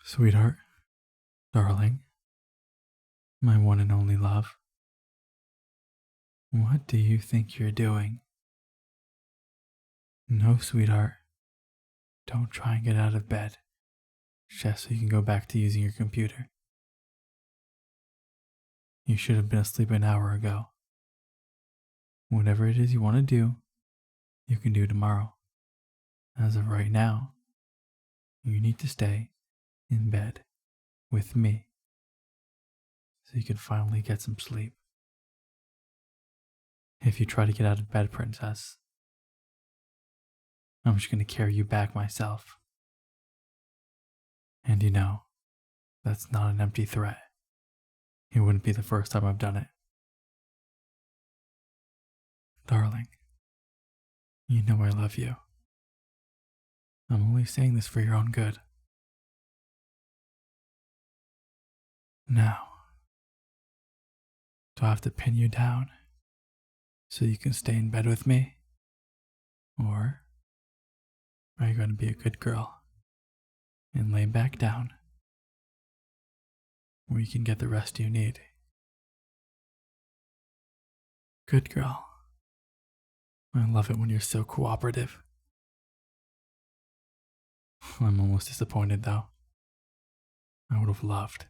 Sweetheart, darling, my one and only love, what do you think you're doing? No, sweetheart, don't try and get out of bed just so you can go back to using your computer. You should have been asleep an hour ago. Whatever it is you want to do, you can do tomorrow. As of right now, you need to stay in bed with me so you can finally get some sleep. If you try to get out of bed, princess, I'm just going to carry you back myself. And you know, that's not an empty threat. It wouldn't be the first time I've done it. Darling, you know I love you. I'm only saying this for your own good. Now, do I have to pin you down so you can stay in bed with me? Or are you going to be a good girl and lay back down where you can get the rest you need? Good girl. I love it when you're so cooperative. I'm almost disappointed though. I would have loved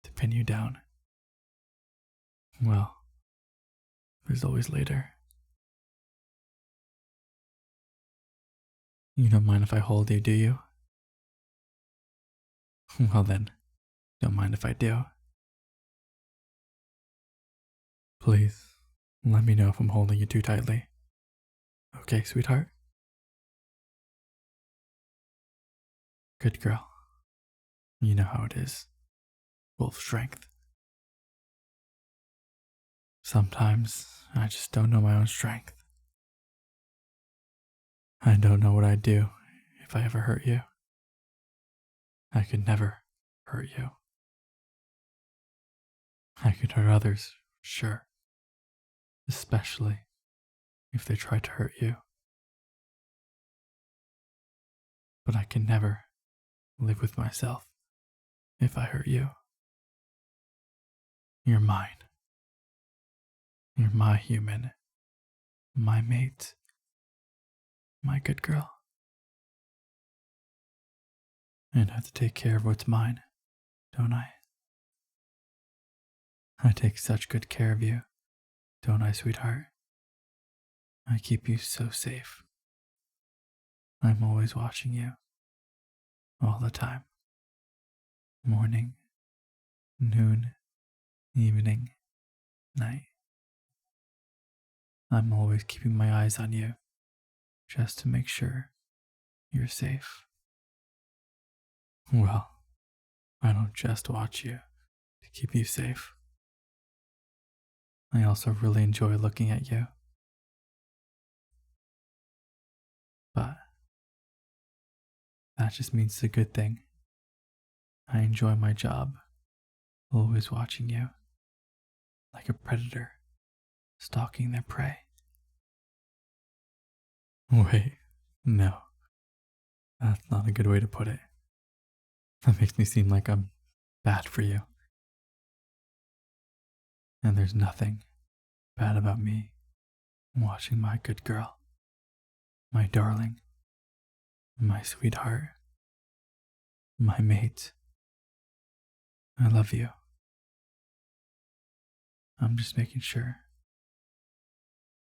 to pin you down. Well, there's always later. You don't mind if I hold you, do you? Well then, don't mind if I do. Please, let me know if I'm holding you too tightly. Okay, sweetheart? Good girl. You know how it is. Wolf strength. Sometimes I just don't know my own strength. I don't know what I'd do if I ever hurt you. I could never hurt you. I could hurt others, sure. Especially if they try to hurt you. But I can never live with myself if I hurt you. You're mine. You're my human, my mate, my good girl. And I have to take care of what's mine, don't I? I take such good care of you, don't I, sweetheart? I keep you so safe. I'm always watching you, all the time. Morning, noon, evening, night. I'm always keeping my eyes on you, just to make sure you're safe. Well, I don't just watch you to keep you safe. I also really enjoy looking at you. But that just means it's a good thing. I enjoy my job, always watching you, like a predator stalking their prey. Wait, no. That's not a good way to put it. That makes me seem like I'm bad for you. And there's nothing bad about me watching my good girl, my darling, my sweetheart, my mate. I love you. I'm just making sure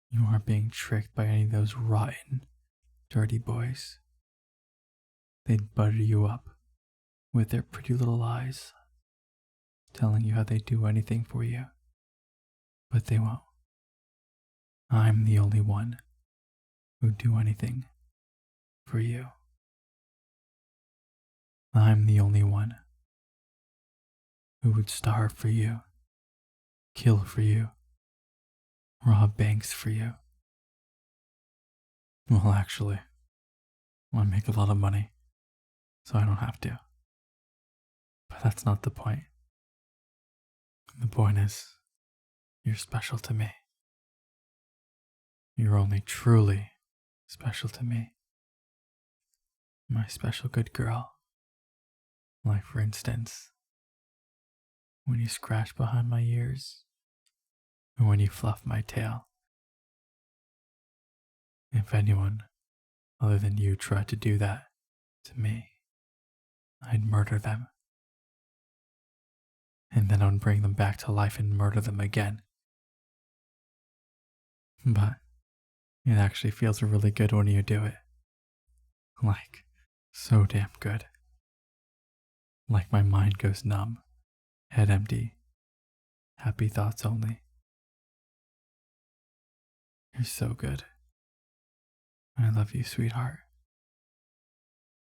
you aren't being tricked by any of those rotten, dirty boys. They'd butter you up with their pretty little eyes, telling you how they'd do anything for you. But they won't. I'm the only one who'd do anything for you. I'm the only one who would starve for you, kill for you, rob banks for you. Well, actually, I make a lot of money, so I don't have to. But that's not the point. The point is, you're special to me. You're only truly special to me. My special good girl. Like, for instance, when you scratch behind my ears, or when you fluff my tail. If anyone other than you tried to do that to me, I'd murder them. And then I'd bring them back to life and murder them again. But it actually feels really good when you do it. Like, so damn good. Like my mind goes numb, head empty, happy thoughts only. You're so good. I love you, sweetheart.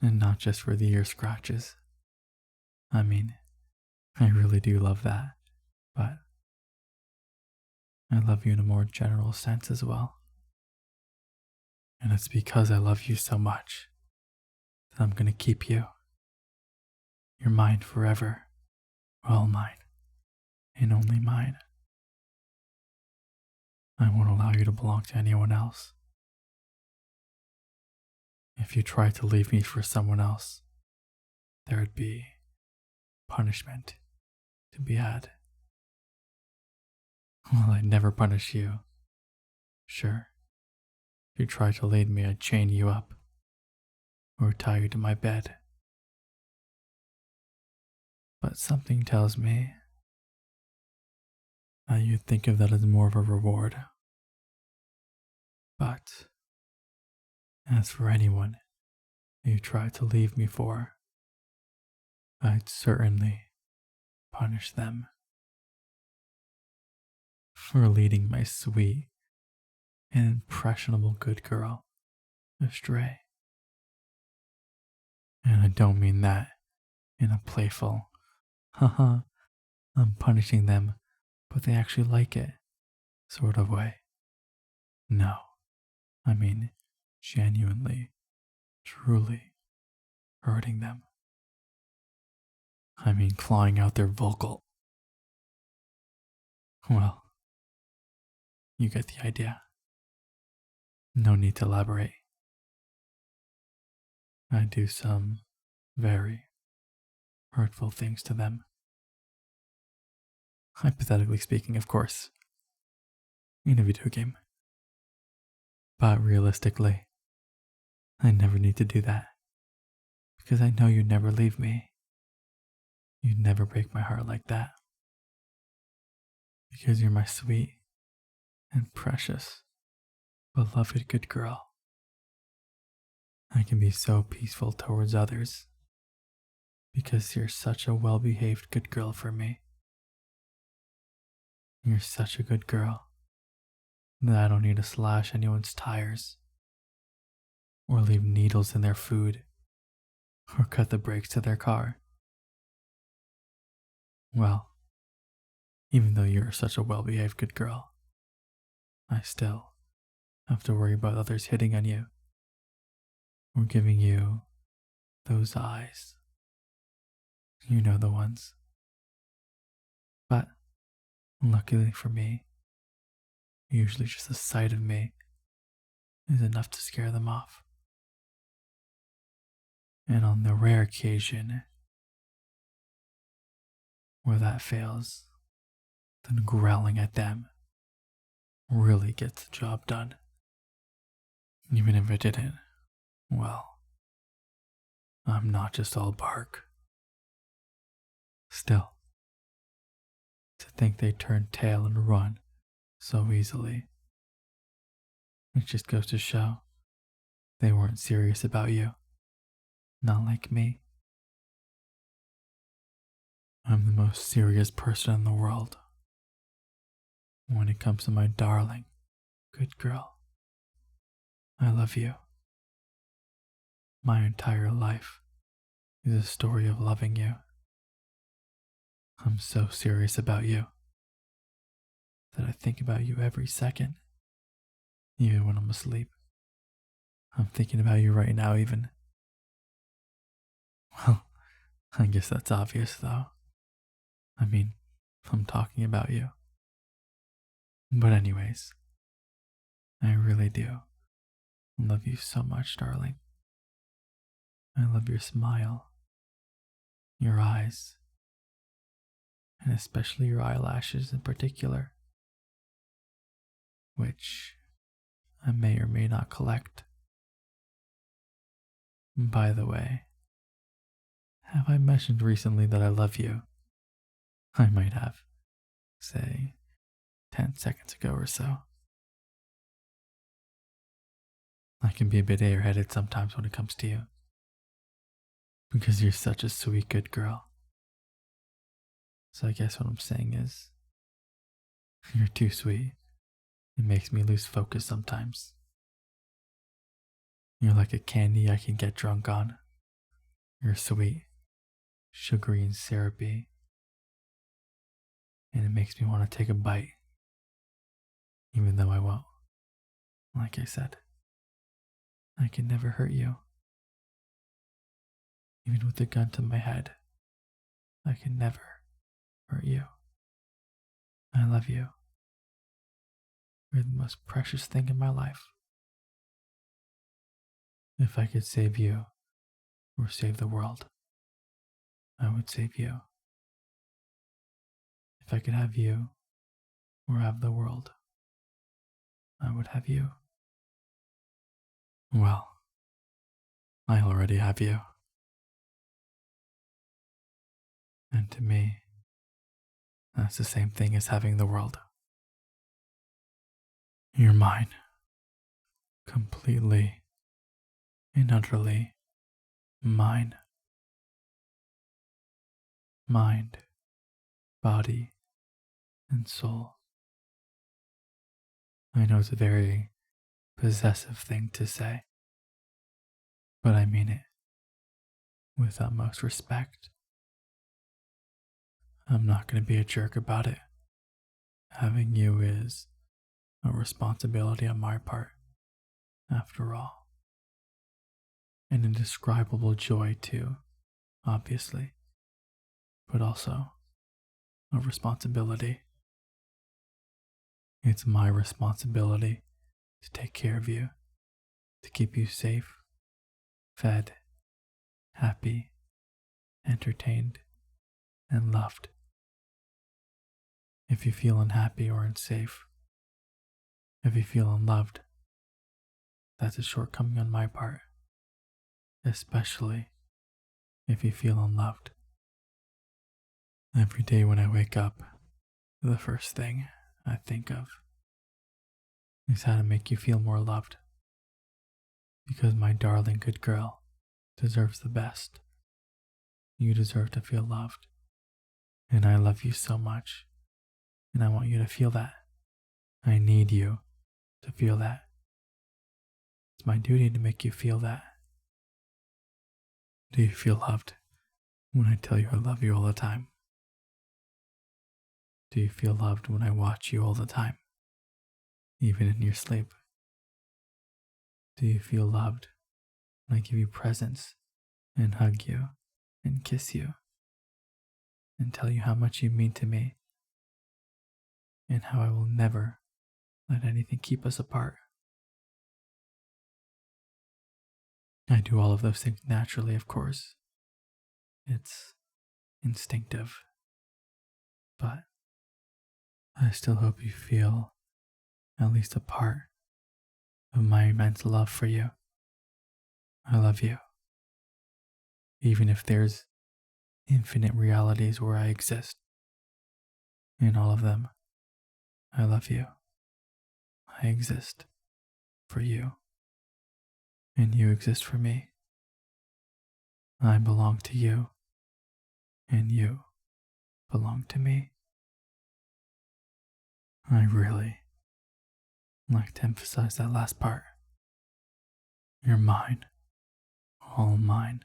And not just for the ear scratches. I mean, I really do love that, but I love you in a more general sense as well. And it's because I love you so much that I'm gonna keep you. You're mine forever, all mine, and only mine. I won't allow you to belong to anyone else. If you try to leave me for someone else, there would be punishment to be had. Well, I'd never punish you. Sure, if you try to lead me, I'd chain you up or tie you to my bed. But something tells me that you'd think of that as more of a reward. But as for anyone you try to leave me for, I'd certainly punish them for leading my sweet and impressionable good girl astray. And I don't mean that in a playful, haha, I'm punishing them, but they actually like it sort of way. No, I mean genuinely, truly hurting them. I mean clawing out their vocal. Well, you get the idea. No need to elaborate. I do some very hurtful things to them. Hypothetically speaking, of course. In a video game. But realistically, I never need to do that. Because I know you'd never leave me. You'd never break my heart like that. Because you're my sweet and precious, beloved good girl. I can be so peaceful towards others. Because you're such a well-behaved good girl for me. You're such a good girl that I don't need to slash anyone's tires, or leave needles in their food, or cut the brakes to their car. Well, even though you're such a well-behaved good girl, I still have to worry about others hitting on you, or giving you those eyes. You know the ones. But luckily for me, usually just the sight of me is enough to scare them off. And on the rare occasion where that fails, then growling at them really gets the job done. Even if it didn't, well, I'm not just all bark. Still, to think they turn tail and run so easily, it just goes to show they weren't serious about you. Not like me. I'm the most serious person in the world when it comes to my darling, good girl. I love you. My entire life is a story of loving you. I'm so serious about you that I think about you every second, even when I'm asleep. I'm thinking about you right now, even. Well, I guess that's obvious, though. I mean, I'm talking about you. But anyways, I really do love you so much, darling. I love your smile, your eyes, and especially your eyelashes in particular, which I may or may not collect. By the way, have I mentioned recently that I love you? I might have, say, 10 seconds ago or so. I can be a bit airheaded sometimes when it comes to you, because you're such a sweet, good girl. So I guess what I'm saying is, you're too sweet. It makes me lose focus sometimes. You're like a candy I can get drunk on. You're sweet, sugary, and syrupy, and it makes me want to take a bite, even though I won't. Like I said, I can never hurt you. Even with a gun to my head, I can never hurt you. I love you. You're the most precious thing in my life. If I could save you, or save the world, I would save you. If I could have you, or have the world, I would have you. Well, I already have you. And to me, that's the same thing as having the world. You're mine. Completely and utterly mine. Mind, body, and soul. I know it's a very possessive thing to say, but I mean it with utmost respect. I'm not going to be a jerk about it. Having you is a responsibility on my part, after all. An indescribable joy, too, obviously, but also a responsibility. It's my responsibility to take care of you, to keep you safe, fed, happy, entertained, and loved. If you feel unhappy or unsafe, if you feel unloved, that's a shortcoming on my part, especially if you feel unloved. Every day when I wake up, the first thing I think of is how to make you feel more loved, because my darling good girl deserves the best. You deserve to feel loved, and I love you so much, and I want you to feel that. I need you to feel that. It's my duty to make you feel that. Do you feel loved when I tell you I love you all the time? Do you feel loved when I watch you all the time, even in your sleep? Do you feel loved when I give you presents and hug you and kiss you and tell you how much you mean to me and how I will never let anything keep us apart? I do all of those things naturally, of course. It's instinctive. But I still hope you feel at least a part of my immense love for you. I love you. Even if there's infinite realities where I exist. In all of them, I love you. I exist for you. And you exist for me. I belong to you. And you belong to me. I really like to emphasize that last part. You're mine. All mine.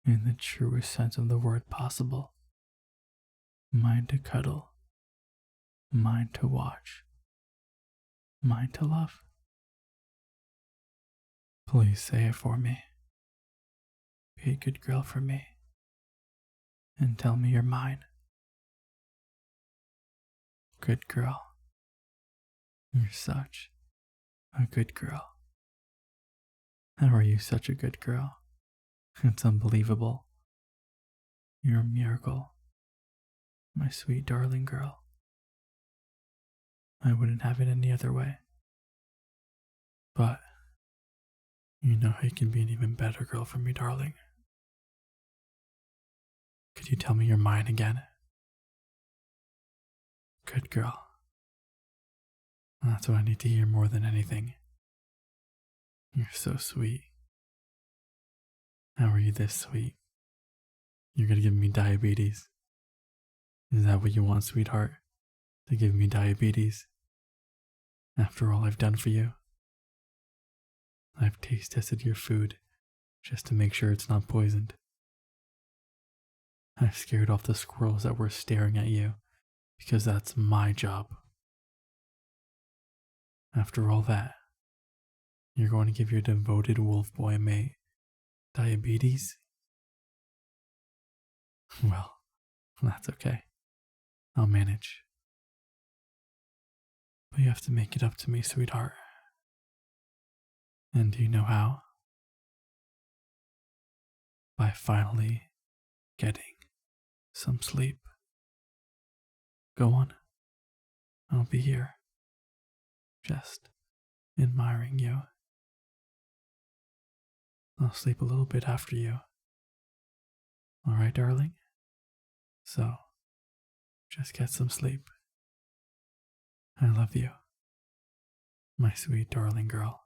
In the truest sense of the word possible. Mine to cuddle. Mine to watch. Mine to love. Please say it for me. Be a good girl for me. And tell me you're mine. Good girl. You're such a good girl. How are you such a good girl? It's unbelievable. You're a miracle, my sweet darling girl. I wouldn't have it any other way. But you know how you can be an even better girl for me, darling. Could you tell me you're mine again? Good girl. That's what I need to hear more than anything. You're so sweet. How are you this sweet? You're gonna give me diabetes. Is that what you want, sweetheart? To give me diabetes? After all I've done for you? I've taste tested your food just to make sure it's not poisoned. I've scared off the squirrels that were staring at you because that's my job. After all that, you're going to give your devoted wolf boy mate diabetes? Well, that's okay. I'll manage. But you have to make it up to me, sweetheart. And do you know how? By finally getting some sleep. Go on. I'll be here. Just admiring you. I'll sleep a little bit after you. Alright, darling? So, just get some sleep. I love you, my sweet darling girl.